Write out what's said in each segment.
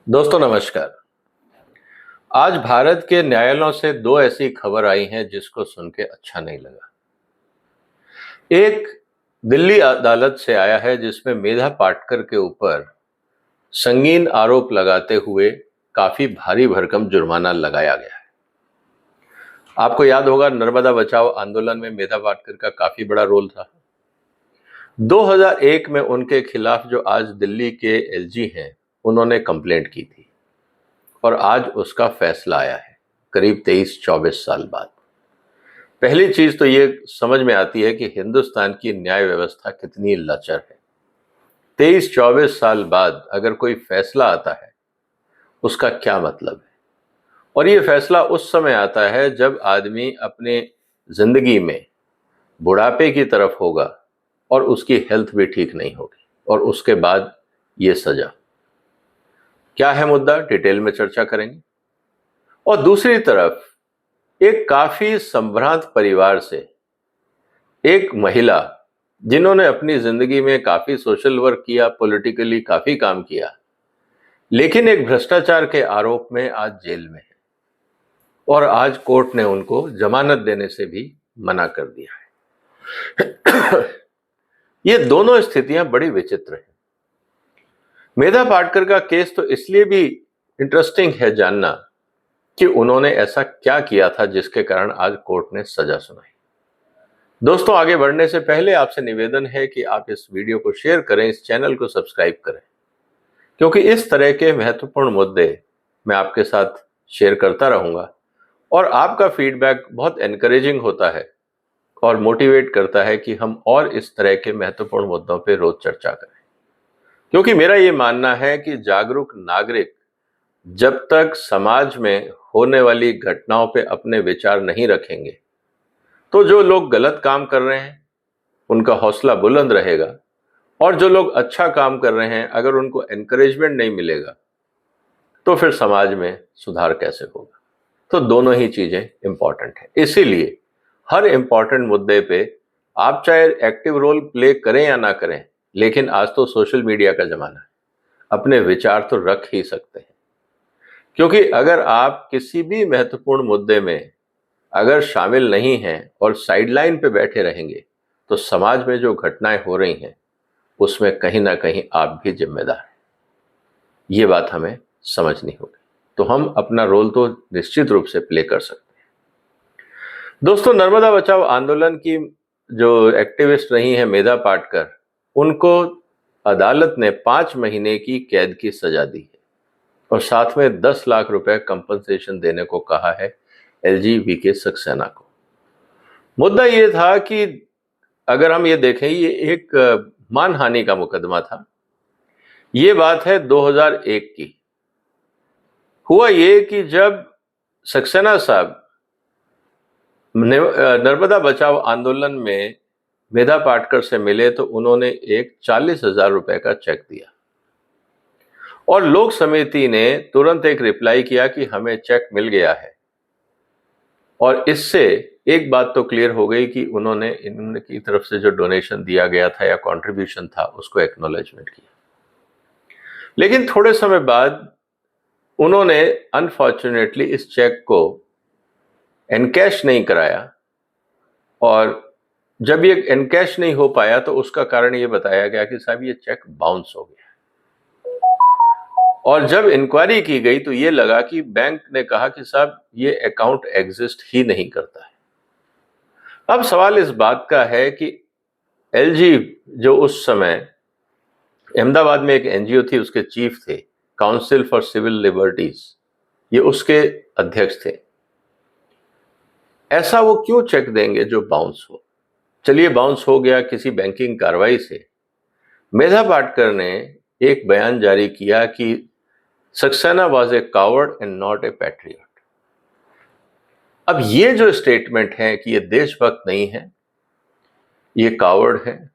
दोस्तों नमस्कार। आज भारत के न्यायालयों से दो ऐसी खबर आई हैं जिसको सुन के अच्छा नहीं लगा। एक दिल्ली अदालत से आया है जिसमें मेधा पाटकर के ऊपर संगीन आरोप लगाते हुए काफी भारी भरकम जुर्माना लगाया गया है। आपको याद होगा नर्मदा बचाओ आंदोलन में मेधा पाटकर का काफी बड़ा रोल था। 2001 में उनके खिलाफ जो आज दिल्ली के एलजी हैं उन्होंने कंप्लेंट की थी और आज उसका फैसला आया है करीब 23-24 साल बाद। पहली चीज तो ये समझ में आती है कि हिंदुस्तान की न्याय व्यवस्था कितनी लचर है। 23-24 साल बाद अगर कोई फैसला आता है उसका क्या मतलब है। और ये फैसला उस समय आता है जब आदमी अपने जिंदगी में बुढ़ापे की तरफ होगा और उसकी हेल्थ भी ठीक नहीं होगी, और उसके बाद ये सजा। क्या है मुद्दा, डिटेल में चर्चा करेंगे। और दूसरी तरफ एक काफी संभ्रांत परिवार से एक महिला जिन्होंने अपनी जिंदगी में काफी सोशल वर्क किया, पॉलिटिकली काफी काम किया, लेकिन एक भ्रष्टाचार के आरोप में आज जेल में है और आज कोर्ट ने उनको जमानत देने से भी मना कर दिया है। ये दोनों स्थितियां बड़ी विचित्र हैं। मेधा पाटकर का केस तो इसलिए भी इंटरेस्टिंग है जानना कि उन्होंने ऐसा क्या किया था जिसके कारण आज कोर्ट ने सजा सुनाई। दोस्तों आगे बढ़ने से पहले आपसे निवेदन है कि आप इस वीडियो को शेयर करें, इस चैनल को सब्सक्राइब करें, क्योंकि इस तरह के महत्वपूर्ण मुद्दे मैं आपके साथ शेयर करता रहूंगा और आपका फीडबैक बहुत एनकरेजिंग होता है और मोटिवेट करता है कि हम और इस तरह के महत्वपूर्ण मुद्दों पर रोज चर्चा करें। क्योंकि मेरा ये मानना है कि जागरूक नागरिक जब तक समाज में होने वाली घटनाओं पे अपने विचार नहीं रखेंगे तो जो लोग गलत काम कर रहे हैं उनका हौसला बुलंद रहेगा, और जो लोग अच्छा काम कर रहे हैं अगर उनको एनकरेजमेंट नहीं मिलेगा तो फिर समाज में सुधार कैसे होगा। तो दोनों ही चीजें इंपॉर्टेंट है। इसीलिए हर इंपॉर्टेंट मुद्दे पे आप चाहे एक्टिव रोल प्ले करें या ना करें, लेकिन आज तो सोशल मीडिया का जमाना है, अपने विचार तो रख ही सकते हैं। क्योंकि अगर आप किसी भी महत्वपूर्ण मुद्दे में अगर शामिल नहीं हैं और साइडलाइन पे बैठे रहेंगे तो समाज में जो घटनाएं हो रही हैं उसमें कहीं ना कहीं आप भी जिम्मेदार हैं। ये बात हमें समझनी होगी, तो हम अपना रोल तो निश्चित रूप से प्ले कर सकते हैं। दोस्तों नर्मदा बचाओ आंदोलन की जो एक्टिविस्ट रही हैं मेधा पाटकर, उनको अदालत ने 5 महीने की कैद की सजा दी है और साथ में 10 लाख रुपए कंपनसेशन देने को कहा है एलजी वीके सक्सेना को। मुद्दा ये था कि अगर हम ये देखें, ये एक मानहानि का मुकदमा था। ये बात है 2001 की। हुआ ये कि जब सक्सेना साहब नर्मदा बचाओ आंदोलन में मेधा पाटकर से मिले तो उन्होंने एक 40,000 रुपए का चेक दिया और लोक समिति ने तुरंत एक रिप्लाई किया कि हमें चेक मिल गया है। और इससे एक बात तो क्लियर हो गई कि उन्होंने इनकी तरफ से जो डोनेशन दिया गया था या कंट्रीब्यूशन था उसको एक्नॉलेजमेंट किया। लेकिन थोड़े समय बाद उन्होंने अनफॉर्चुनेटली इस चेक को एनकैश नहीं कराया, और जब ये एनकैश नहीं हो पाया तो उसका कारण ये बताया गया कि साहब ये चेक बाउंस हो गया। और जब इंक्वायरी की गई तो ये लगा कि बैंक ने कहा कि साहब ये अकाउंट एग्जिस्ट ही नहीं करता है। अब सवाल इस बात का है कि एलजी जो उस समय अहमदाबाद में एक एनजीओ थी, उसके चीफ थे, काउंसिल फॉर सिविल लिबर्टीज, ये उसके अध्यक्ष थे। ऐसा वो क्यों चेक देंगे जो बाउंस हो। चलिए बाउंस हो गया किसी बैंकिंग कार्रवाई से। मेधा पाटकर ने एक बयान जारी किया कि Saxena was a coward and not a patriot. अब ये जो स्टेटमेंट है कि ये देशभक्त नहीं है, ये कावर्ड है,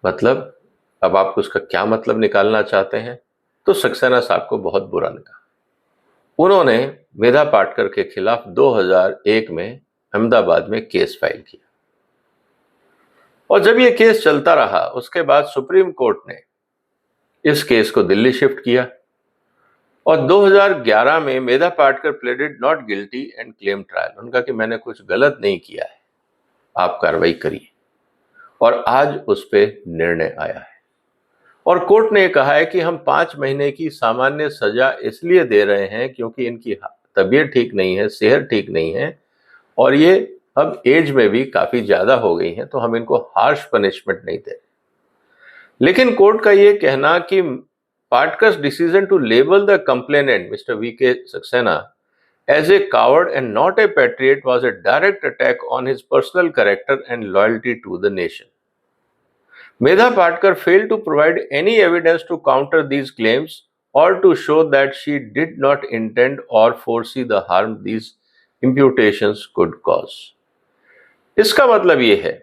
मतलब अब आप उसका क्या मतलब निकालना चाहते हैं। तो सक्सेना साहब को बहुत बुरा लगा। उन्होंने मेधा पाटकर के खिलाफ 2001 में अहमदाबाद में केस फाइल किया और जब ये केस चलता रहा उसके बाद सुप्रीम कोर्ट ने इस केस को दिल्ली शिफ्ट किया और 2011 में Medha Patkar pleaded not guilty and claim trial. उनका कि मैंने कुछ गलत नहीं किया है, आप कार्रवाई करिए। और आज उस पर निर्णय आया है और कोर्ट ने कहा है कि हम 5 महीने की सामान्य सजा इसलिए दे रहे हैं क्योंकि इनकी तबीयत ठीक नहीं है, सेहत ठीक नहीं है और ये अब एज में भी काफी ज्यादा हो गई हैं, तो हम इनको हार्श पनिशमेंट नहीं दे। लेकिन कोर्ट का ये कहना कि Patkar's decision to label the complainant mister VK Saxena as a coward and not a patriot was a direct attack on his personal character and loyalty to the nation. Medha Patkar failed to provide any evidence to counter these claims or to show that she did not intend or foresee the harm these imputations could cause. इसका मतलब ये है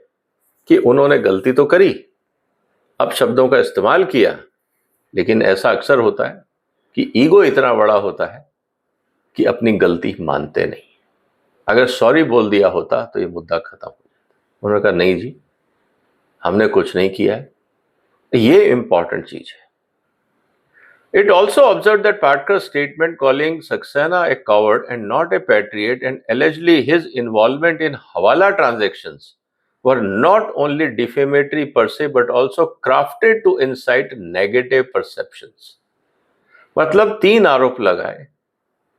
कि उन्होंने गलती तो करी, अब शब्दों का इस्तेमाल किया, लेकिन ऐसा अक्सर होता है कि ईगो इतना बड़ा होता है कि अपनी गलती मानते नहीं। अगर सॉरी बोल दिया होता तो ये मुद्दा खत्म हो जाता। उन्होंने कहा नहीं जी, हमने कुछ नहीं किया है, ये इंपॉर्टेंट चीज है। It also observe that Patkar statement calling Saxena a coward and not a patriot and allegedly his involvement in hawala transactions were not only defamatory per se but also crafted to incite negative perceptions. मतलब 3 आरोप लगाए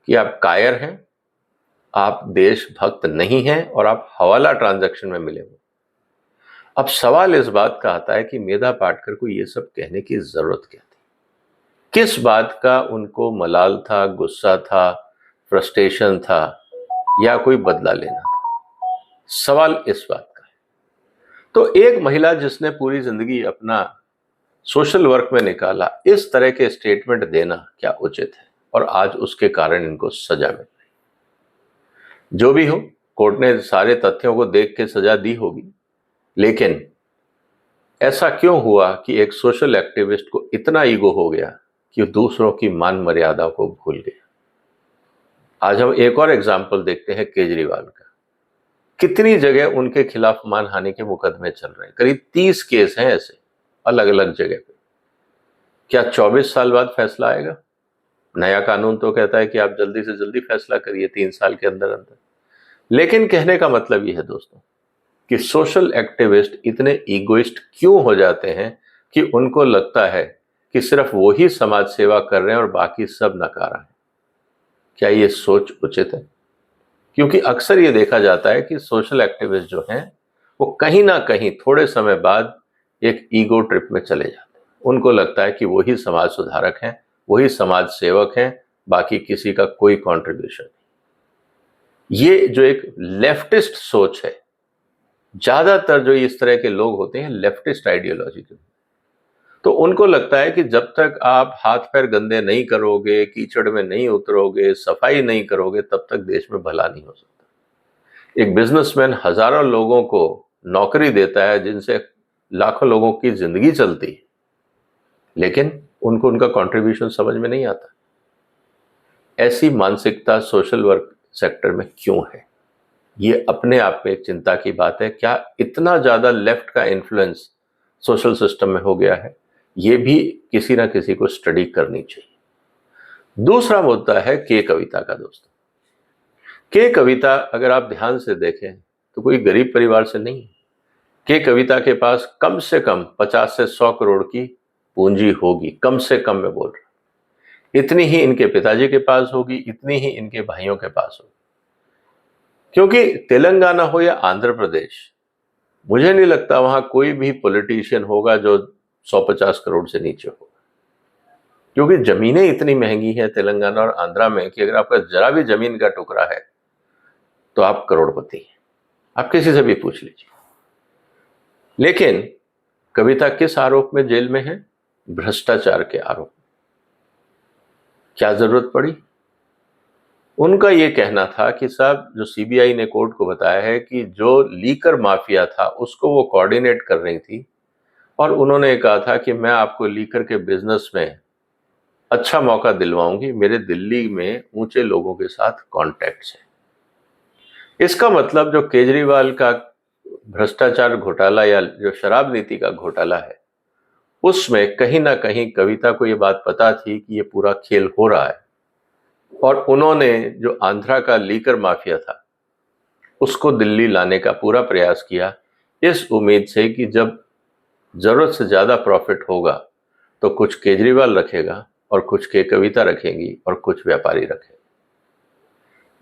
कि आप कायर हैं, आप देशभक्त नहीं हैं और आप हवाला ट्रांजैक्शन में मिले हुए। अब सवाल इस बात का आता है कि मेधा पाटकर को ये सब कहने की जरूरत क्या थी? किस बात का उनको मलाल था, गुस्सा था, फ्रस्ट्रेशन था या कोई बदला लेना था? सवाल इस बात का है। तो एक महिला जिसने पूरी जिंदगी अपना सोशल वर्क में निकाला, इस तरह के स्टेटमेंट देना क्या उचित है? और आज उसके कारण इनको सजा मिल रही। जो भी हो, कोर्ट ने सारे तथ्यों को देख के सजा दी होगी, लेकिन ऐसा क्यों हुआ कि एक सोशल एक्टिविस्ट को इतना ईगो हो गया कि दूसरों की मान मर्यादा को भूल गया? आज हम एक और एग्जाम्पल देखते हैं केजरीवाल का। कितनी जगह उनके खिलाफ मानहानि के मुकदमे चल रहे हैं, करीब 30 केस हैं ऐसे अलग अलग जगह पे। क्या 24 साल बाद फैसला आएगा? नया कानून तो कहता है कि आप जल्दी से जल्दी फैसला करिए 3 साल के अंदर अंदर। लेकिन कहने का मतलब यह है दोस्तों कि सोशल एक्टिविस्ट इतने ईगोइस्ट क्यों हो जाते हैं कि उनको लगता है कि सिर्फ वो ही समाज सेवा कर रहे हैं और बाकी सब नकारा है। क्या ये सोच उचित है? क्योंकि अक्सर ये देखा जाता है कि सोशल एक्टिविस्ट जो हैं वो कहीं ना कहीं थोड़े समय बाद एक ईगो ट्रिप में चले जाते हैं। उनको लगता है कि वही समाज सुधारक हैं, वही समाज सेवक हैं, बाकी किसी का कोई कंट्रीब्यूशन नहीं। ये जो एक लेफ्टिस्ट सोच है, ज्यादातर जो इस तरह के लोग होते हैं लेफ्टिस्ट आइडियोलॉजी के, तो उनको लगता है कि जब तक आप हाथ पैर गंदे नहीं करोगे, कीचड़ में नहीं उतरोगे, सफाई नहीं करोगे, तब तक देश में भला नहीं हो सकता। एक बिजनेसमैन हजारों लोगों को नौकरी देता है जिनसे लाखों लोगों की जिंदगी चलती है, लेकिन उनको उनका कंट्रीब्यूशन समझ में नहीं आता। ऐसी मानसिकता सोशल वर्क सेक्टर में क्यों है? ये अपने आप में एक चिंता की बात है। क्या इतना ज्यादा लेफ्ट का इन्फ्लुएंस सोशल सिस्टम में हो गया है? ये भी किसी ना किसी को स्टडी करनी चाहिए। दूसरा मुद्दा है के कविता का। दोस्तों, के कविता अगर आप ध्यान से देखें तो कोई गरीब परिवार से नहीं है। के कविता के पास कम से कम 50 से 100 करोड़ की पूंजी होगी, कम से कम मैं बोल रहा। इतनी ही इनके पिताजी के पास होगी, इतनी ही इनके भाइयों के पास होगी। क्योंकि तेलंगाना हो या आंध्र प्रदेश, मुझे नहीं लगता वहां कोई भी पॉलिटिशियन होगा जो 150 करोड़ से नीचे होगा। क्योंकि जमीनें इतनी महंगी हैं तेलंगाना और आंध्रा में कि अगर आपका जरा भी जमीन का टुकड़ा है तो आप करोड़पति हैं। आप किसी से भी पूछ लीजिए। लेकिन कविता किस आरोप में जेल में है? भ्रष्टाचार के आरोप। क्या जरूरत पड़ी? उनका यह कहना था कि साहब, जो सीबीआई ने कोर्ट को बताया है कि जो लीकर माफिया था उसको वो कोऑर्डिनेट कर रही थी, और उन्होंने कहा था कि मैं आपको लीकर के बिजनेस में अच्छा मौका दिलवाऊंगी, मेरे दिल्ली में ऊंचे लोगों के साथ कॉन्टैक्ट्स हैं। इसका मतलब जो केजरीवाल का भ्रष्टाचार घोटाला या जो शराब नीति का घोटाला है, उसमें कहीं ना कहीं कविता को ये बात पता थी कि ये पूरा खेल हो रहा है और उन्होंने जो आंध्रा का लीकर माफिया था उसको दिल्ली लाने का पूरा प्रयास किया, इस उम्मीद से कि जब जरूरत से ज्यादा प्रॉफिट होगा तो कुछ केजरीवाल रखेगा और कुछ के कविता रखेंगी और कुछ व्यापारी रखेंगे।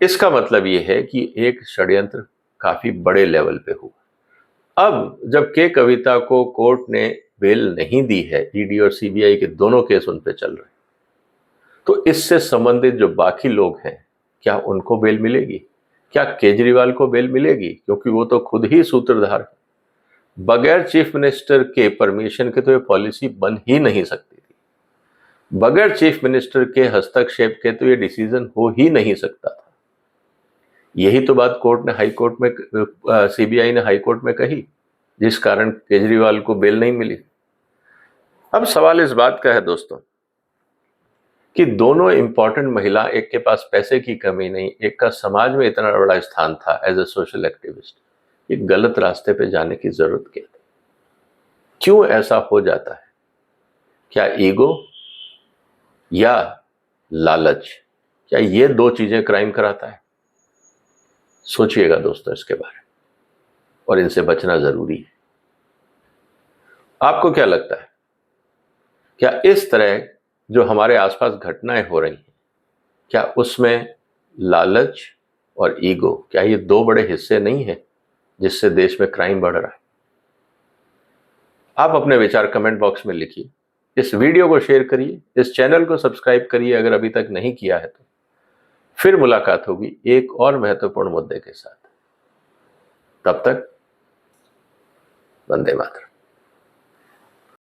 इसका मतलब यह है कि एक षड्यंत्र काफी बड़े लेवल पे हुआ। अब जब के कविता को कोर्ट ने बेल नहीं दी है, ईडी और सीबीआई के दोनों केस उन पे चल रहे हैं, तो इससे संबंधित जो बाकी लोग हैं क्या उनको बेल मिलेगी? क्या केजरीवाल को बेल मिलेगी? क्योंकि वो तो खुद ही सूत्रधार है। बगैर चीफ मिनिस्टर के परमिशन के तो ये पॉलिसी बन ही नहीं सकती थी। बगैर चीफ मिनिस्टर के हस्तक्षेप के तो ये डिसीजन हो ही नहीं सकता था। यही तो बात कोर्ट ने हाई कोर्ट में, सीबीआई ने हाई कोर्ट में कही, जिस कारण केजरीवाल को बेल नहीं मिली। अब सवाल इस बात का है दोस्तों कि दोनों इंपॉर्टेंट महिला, एक के पास पैसे की कमी नहीं, एक का समाज में इतना बड़ा स्थान था एज ए सोशल एक्टिविस्ट, एक गलत रास्ते पे जाने की जरूरत क्या थी? क्यों ऐसा हो जाता है? क्या ईगो या लालच, क्या ये दो चीजें क्राइम कराता है? सोचिएगा दोस्तों इसके बारे में, और इनसे बचना जरूरी है। आपको क्या लगता है, क्या इस तरह जो हमारे आसपास घटनाएं हो रही हैं, क्या उसमें लालच और ईगो, क्या ये दो बड़े हिस्से नहीं हैं जिससे देश में क्राइम बढ़ रहा है? आप अपने विचार कमेंट बॉक्स में लिखिए, इस वीडियो को शेयर करिए, इस चैनल को सब्सक्राइब करिए अगर अभी तक नहीं किया है तो। फिर मुलाकात होगी एक और महत्वपूर्ण मुद्दे के साथ। तब तक वंदे मातरम।